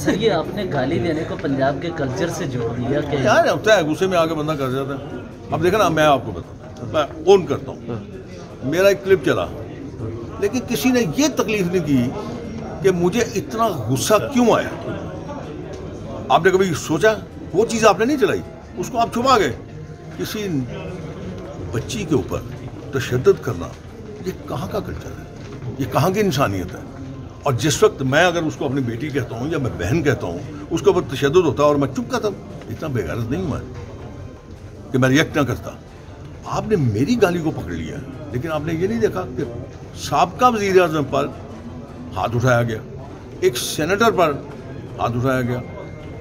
Sir ये आपने गाली देने को पंजाब के कल्चर से जोड़ दिया कि यार होता है, गुस्से में आके बंदा कर जाता है। अब देखा ना, मैं आपको बताता हूँ, मैं ओन करता हूँ, मेरा एक क्लिप चला, लेकिन किसी ने ये तकलीफ नहीं की कि मुझे इतना गुस्सा क्यों आया। आपने कभी सोचा? वो चीज़ आपने नहीं चलाई, उसको आप छुपा गए। किसी बच्ची के ऊपर तशद्दुद करना, ये कहाँ का कल्चर है? ये कहाँ की इंसानियत है? और जिस वक्त मैं अगर उसको अपनी बेटी कहता हूँ या मैं बहन कहता हूँ, उसके ऊपर तशद्दुद होता है और मैं चुप करता हूँ, इतना बेगैरत नहीं हूँ मैं कि मैं रिएक्ट ना करता। आपने मेरी गाली को पकड़ लिया, लेकिन आपने ये नहीं देखा कि साबका वज़ीर आज़म पर हाथ उठाया गया, एक सेनेटर पर हाथ उठाया गया,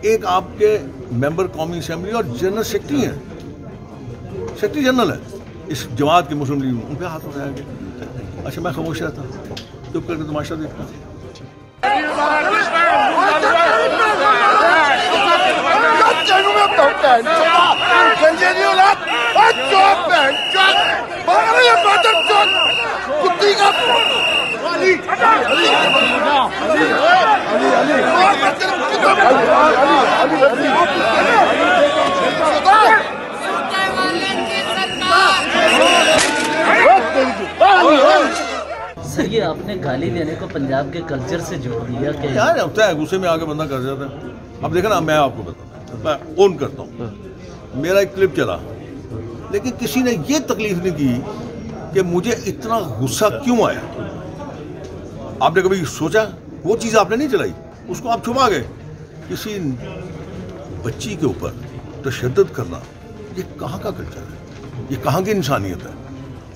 एक आपके मेंबर कौमी असेंबली और जनरल सेक्रेटरी हैं, सेक्रेटरी जनरल है इस जमात के मुस्लिम लीग, उन पर हाथ उठाया गया। अच्छा, मैं खामोश रहता, चुप करके तमाशा देखता। सर ये आपने गाली देने को पंजाब के कल्चर से जोड़ दिया कि यार होता है, गुस्से में आके बंदा कर जाता है। अब देखा ना, मैं आपको बताता हूँ, मैं ओन करता हूँ, मेरा एक क्लिप चला, लेकिन किसी ने ये तकलीफ नहीं की कि मुझे इतना गुस्सा क्यों आया। आपने कभी सोचा? वो चीज़ आपने नहीं चलाई, उसको आप छुपा गए। किसी बच्ची के ऊपर तशद्दुद करना, ये कहाँ का कल्चर है? ये कहाँ की इंसानियत है?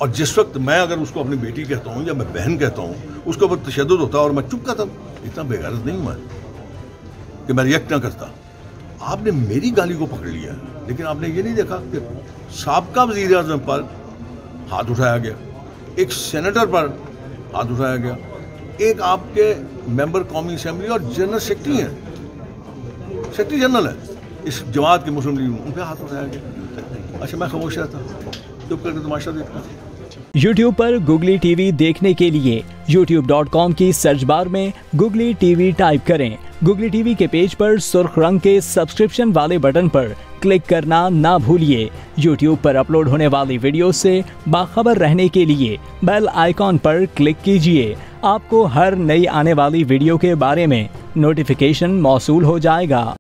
और जिस वक्त मैं अगर उसको अपनी बेटी कहता हूँ या मैं बहन कहता हूँ, उसके ऊपर तशद्दुद होता है और मैं चुप करता हूँ, इतना बेगैरत नहीं हूँ मैं कि मैं रिएक्ट ना करता। आपने मेरी गाली को पकड़ लिया, लेकिन आपने ये नहीं देखा कि साबका वज़ीर आज़म पर हाथ उठाया गया, एक सेनेटर पर हाथ उठाया गया, एक आपके मेंबर कौमी असेंबली और जनरल सेक्रेटरी हैं, सेक्रेटरी जनरल है इस जमात के मुस्लिम लीग, उन पर हाथ उठाया गया। अच्छा, मैं खामोश रहता, चुप करके तमाशा देखता। YouTube पर गुगली टीवी देखने के लिए youtube.com की सर्च बार में गुगली टीवी टाइप करें। गुगली टीवी के पेज पर सुर्ख रंग के सब्सक्रिप्शन वाले बटन पर क्लिक करना ना भूलिए। YouTube पर अपलोड होने वाली वीडियो से बाखबर रहने के लिए बेल आइकॉन पर क्लिक कीजिए। आपको हर नई आने वाली वीडियो के बारे में नोटिफिकेशन मौसूल हो जाएगा।